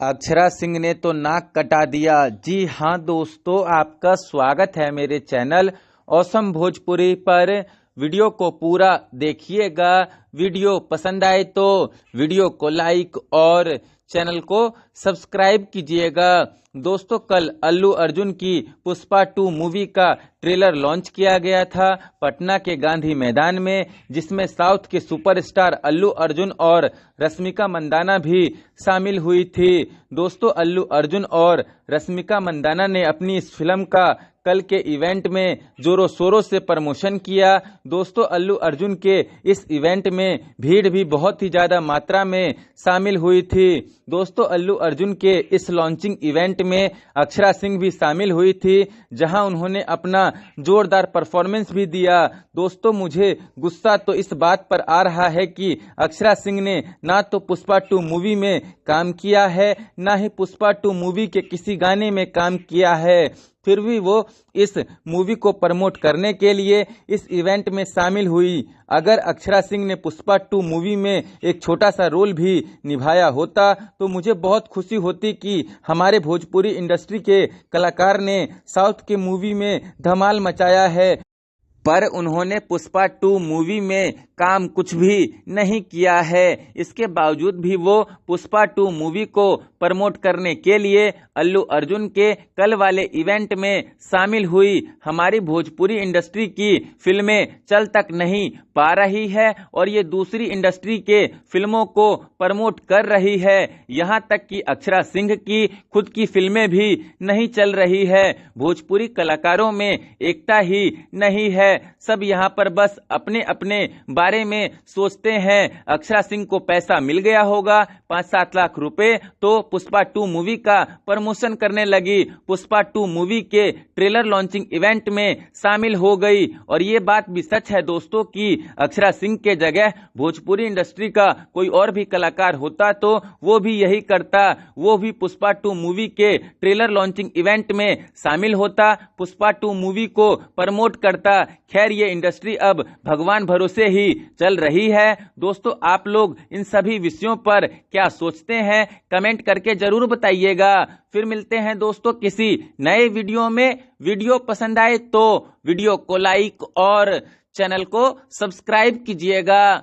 अक्षरा सिंह ने तो नाक कटा दिया। जी हाँ दोस्तों, आपका स्वागत है मेरे चैनल ऑसम भोजपुरी पर। वीडियो को पूरा देखिएगा। वीडियो पसंद आए तो वीडियो को लाइक और चैनल को सब्सक्राइब कीजिएगा। दोस्तों, कल अल्लू अर्जुन की पुष्पा 2 मूवी का ट्रेलर लॉन्च किया गया था पटना के गांधी मैदान में, जिसमें साउथ के सुपरस्टार अल्लू अर्जुन और रश्मिका मंदाना भी शामिल हुई थी। दोस्तों, अल्लू अर्जुन और रश्मिका मंदाना ने अपनी इस फिल्म का कल के इवेंट में जोरों शोरों से प्रमोशन किया। दोस्तों, अल्लू अर्जुन के इस इवेंट में भीड़ भी बहुत ही ज्यादा मात्रा में शामिल हुई थी। दोस्तों, अल्लू अर्जुन के इस लॉन्चिंग इवेंट में अक्षरा सिंह भी शामिल हुई थी, जहां उन्होंने अपना जोरदार परफॉर्मेंस भी दिया। दोस्तों, मुझे गुस्सा तो इस बात पर आ रहा है कि अक्षरा सिंह ने ना तो पुष्पा 2 मूवी में काम किया है, ना ही पुष्पा 2 मूवी के किसी गाने में काम किया है, फिर भी वो इस मूवी को प्रमोट करने के लिए इस इवेंट में शामिल हुई। अगर अक्षरा सिंह ने पुष्पा 2 मूवी में एक छोटा सा रोल भी निभाया होता तो मुझे बहुत खुशी होती कि हमारे भोजपुरी इंडस्ट्री के कलाकार ने साउथ के मूवी में धमाल मचाया है, पर उन्होंने पुष्पा 2 मूवी में काम कुछ भी नहीं किया है। इसके बावजूद भी वो पुष्पा 2 मूवी को प्रमोट करने के लिए अल्लू अर्जुन के कल वाले इवेंट में शामिल हुई। हमारी भोजपुरी इंडस्ट्री की फिल्में चल तक नहीं पा रही है और ये दूसरी इंडस्ट्री के फिल्मों को प्रमोट कर रही है। यहाँ तक कि अक्षरा सिंह की खुद की फिल्में भी नहीं चल रही है। भोजपुरी कलाकारों में एकता ही नहीं है। सब यहाँ पर बस अपने अपने बारे में सोचते हैं। अक्षरा सिंह को पैसा मिल गया होगा 5-7 लाख रुपए, तो पुष्पा 2 मूवी का प्रमोशन करने लगी, पुष्पा 2 मूवी के ट्रेलर लॉन्चिंग इवेंट में शामिल हो गई। और ये बात भी सच है दोस्तों कि अक्षरा सिंह के जगह भोजपुरी इंडस्ट्री का कोई और भी कलाकार होता तो वो भी यही करता, वो भी पुष्पा 2 मूवी के ट्रेलर लॉन्चिंग इवेंट में शामिल होता, पुष्पा 2 मूवी को प्रमोट करता। खैर, ये इंडस्ट्री अब भगवान भरोसे ही चल रही है। दोस्तों, आप लोग इन सभी विषयों पर क्या सोचते हैं, कमेंट करके जरूर बताइएगा। फिर मिलते हैं दोस्तों किसी नए वीडियो में। वीडियो पसंद आए तो वीडियो को लाइक और चैनल को सब्सक्राइब कीजिएगा।